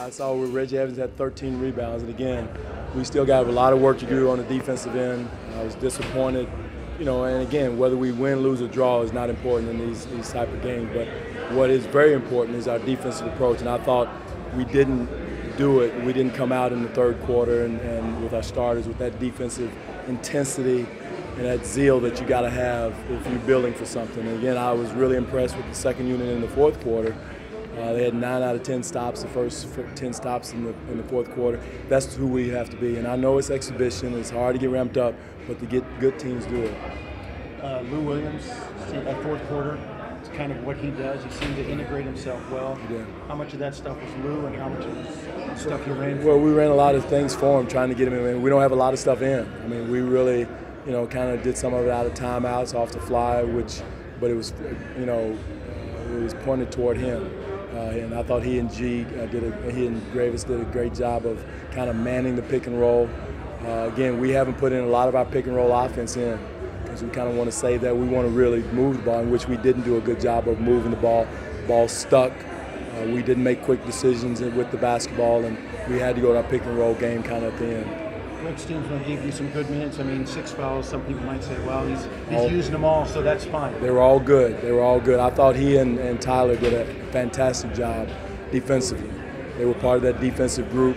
I saw where Reggie Evans had 13 rebounds, and again, we still got a lot of work to do on the defensive end. I was disappointed, and again, whether we win, lose, or draw is not important in these type of games, but what is very important is our defensive approach, and I thought we didn't do it. We didn't come out in the third quarter and with our starters with that defensive intensity and that zeal that you got to have if you're building for something. And again, I was really impressed with the second unit in the fourth quarter. They had 9 out of 10 stops, the first 10 stops in the fourth quarter. That's who we have to be. And I know it's exhibition, it's hard to get ramped up, but to get good teams do it. Lou Williams, that fourth quarter, it's kind of what he does. He seemed to integrate himself well. He did. How much of that stuff was Lou and how much of the stuff you ran? Well, we ran a lot of things for him, trying to get him in. We don't have a lot of stuff in. I mean, we really, kind of did some of it out of timeouts, off the fly, but it was, it was pointed toward him. And I thought he and he and Gravis did a great job of kind of manning the pick and roll. Again, we haven't put in a lot of our pick and roll offense in because we kind of want to save that. We want to really move the ball, in which we didn't do a good job of moving the ball. Ball stuck. We didn't make quick decisions with the basketball, and we had to go to our pick and roll game kind of at the end. Greg's team's going to give you some good minutes. I mean, 6 fouls. Some people might say, well, he's using them all, so that's fine. They were all good. They were all good. I thought he and Tyler did a fantastic job defensively. They were part of that defensive group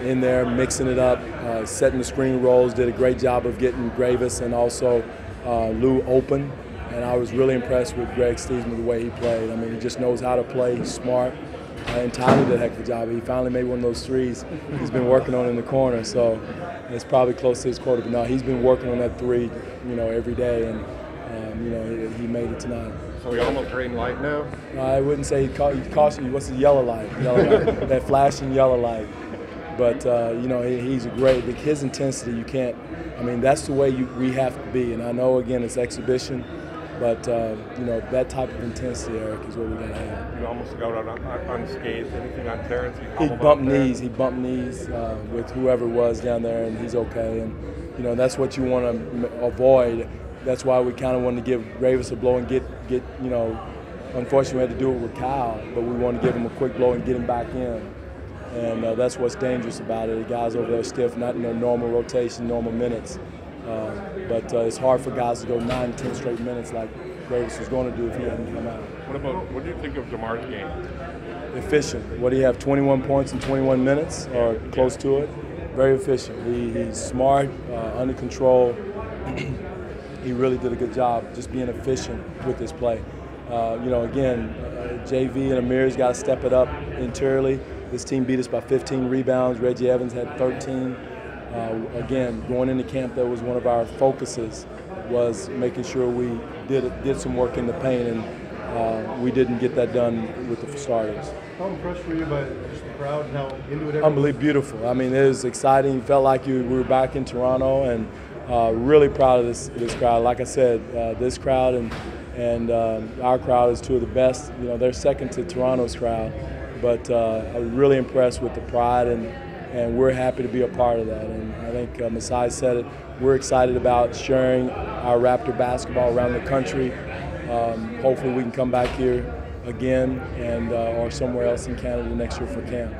in there, mixing it up, setting the screen rolls, did a great job of getting Gravis and also Lou open. And I was really impressed with Greg Steesman, the way he played. I mean, he just knows how to play. He's smart. And Tyler did a heck of a job. He finally made one of those threes he's been working on in the corner. So it's probably close to his quarter. But no, he's been working on that three, every day. And, he made it tonight. So we almost green light now? I wouldn't say he cautioned you. What's the yellow light? That flashing yellow light. But, he's a great – his intensity, you can't – I mean, that's the way we have to be. And I know, again, it's exhibition. But, that type of intensity, Eric, is what we got to have. You almost got unscathed. Anything on Terrence? He bumped knees. He bumped knees with whoever it was down there, and he's okay. And, that's what you want to avoid. That's why we kind of wanted to give Gravis a blow and get unfortunately we had to do it with Kyle, but we wanted to give him a quick blow and get him back in. And that's what's dangerous about it. The guys over there stiff, not in their normal rotation, normal minutes. But it's hard for guys to go 9, 10 straight minutes like Gravis was going to do if he hadn't come out. What do you think of DeMar's game? Efficient. What do you have, 21 points in 21 minutes or close to it? Very efficient. He's smart, under control. He really did a good job just being efficient with his play. Again, JV and Amir's got to step it up interiorly. This team beat us by 15 rebounds. Reggie Evans had 13. Again, going into camp, that was one of our focuses, was making sure we did some work in the paint, and we didn't get that done with the starters. How impressed were you by just the crowd and how into it? Unbelievably beautiful. I mean, it was exciting. You felt like we were back in Toronto, and really proud of this crowd. Like I said, this crowd and our crowd is two of the best. They're second to Toronto's crowd, but I'm really impressed with the pride, and we're happy to be a part of that. And I think Masai said it, we're excited about sharing our Raptor basketball around the country. Hopefully we can come back here again and or somewhere else in Canada next year for camp.